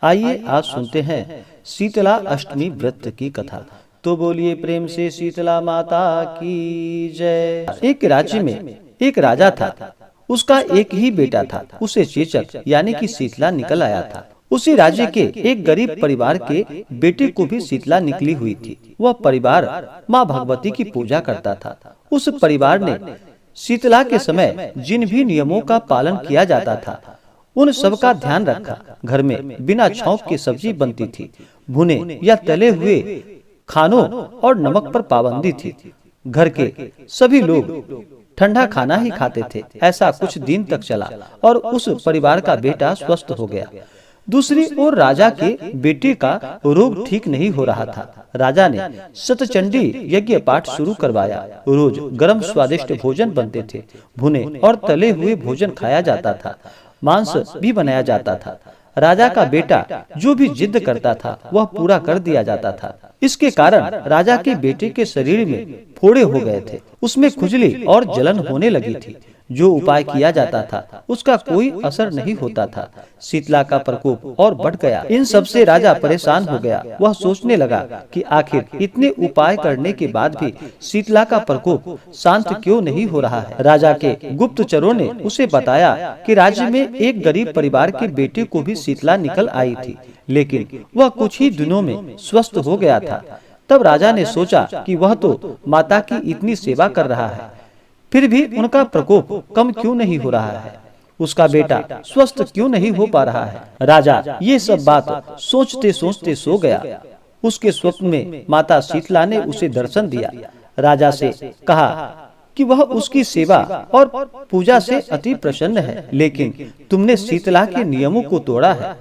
आइए आज सुनते हैं शीतला अष्टमी व्रत की कथा। तो बोलिए प्रेम से शीतला माता की जय। एक राज्य में एक राजा था। उसका एक ही बेटा था। उसे चेचक यानी कि शीतला निकल आया था। उसी राज्य के एक गरीब परिवार के बेटे को भी शीतला निकली हुई थी। वह परिवार माँ भगवती की पूजा करता था। उस परिवार ने शीतला के समय जिन भी नियमों का पालन किया जाता था उन सब का ध्यान रखा। घर में बिना छौंक की सब्जी बनती थी। भुने या तले हुए खानों और नमक पर पाबंदी थी। घर के सभी लोग ठंडा खाना ही खाते थे। ऐसा कुछ दिन तक चला और उस परिवार का बेटा स्वस्थ हो गया। दूसरी ओर राजा के बेटे का रोग ठीक नहीं हो रहा था। राजा ने शतचंडी यज्ञ पाठ शुरू करवाया। रोज गरम स्वादिष्ट भोजन बनते थे। भुने और तले हुए भोजन खाया जाता था। मांस भी बनाया जाता था। राजा का बेटा जो भी जिद करता था वह पूरा कर दिया जाता था। इसके कारण राजा के बेटे के शरीर में फोड़े हो गए थे। उसमें खुजली और जलन होने लगी थी। जो उपाय किया जाता था उसका कोई असर नहीं होता था। शीतला का प्रकोप और बढ़ गया। इन सब से राजा परेशान हो गया। वह सोचने लगा कि आखिर इतने उपाय करने के बाद भी शीतला का प्रकोप शांत क्यों नहीं हो रहा है। राजा के गुप्तचरों ने उसे बताया कि राज्य में एक गरीब परिवार के बेटे को भी शीतला निकल आई थी, लेकिन वह कुछ ही दिनों में स्वस्थ हो गया था। तब राजा ने सोचा कि वह तो माता की इतनी सेवा कर रहा है, फिर भी उनका प्रकोप कम क्यों नहीं हो रहा है। उसका बेटा स्वस्थ क्यों नहीं हो पा रहा है। राजा ये सब बात सोचते सोचते सो गया। उसके स्वप्न में माता शीतला ने उसे दर्शन दिया। राजा से कहा कि वह उसकी सेवा और पूजा से अति प्रसन्न है, लेकिन तुमने शीतला के नियमों को तोड़ा है।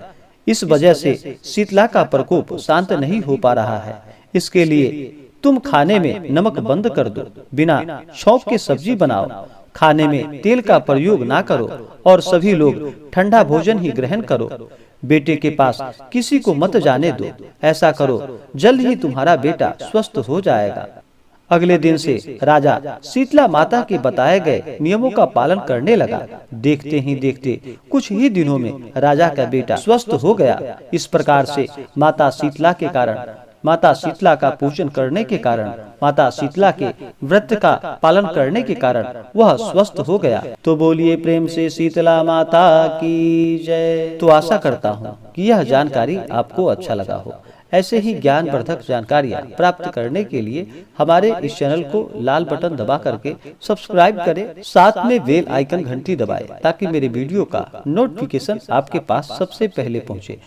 इस वजह से शीतला का प्रकोप शांत नहीं हो पा रहा है। इसके लिए तुम खाने में नमक बंद कर दो, बिना छौंक के सब्जी बनाओ, खाने में तेल का प्रयोग ना करो और सभी लोग ठंडा भोजन ही ग्रहण करो। बेटे के पास किसी को मत जाने दो। ऐसा करो, जल्द ही तुम्हारा बेटा स्वस्थ हो जाएगा। अगले दिन से राजा शीतला माता के बताए गए नियमों का पालन करने लगा। देखते ही देखते कुछ ही दिनों में राजा का बेटा स्वस्थ हो गया। इस प्रकार से माता शीतला का पूजन करने के कारण, माता शीतला के व्रत का पालन करने के कारण वह स्वस्थ हो गया। तो बोलिए प्रेम से शीतला माता की जय। तो आशा करता हूँ कि यह जानकारी आपको अच्छा लगा हो। ऐसे ही ज्ञानवर्धक जानकारियाँ प्राप्त करने के लिए हमारे इस चैनल को लाल बटन दबा करके सब्सक्राइब करें, साथ में बेल आइकन घंटी दबाएं ताकि मेरे वीडियो का नोटिफिकेशन आपके पास सबसे पहले पहुँचे।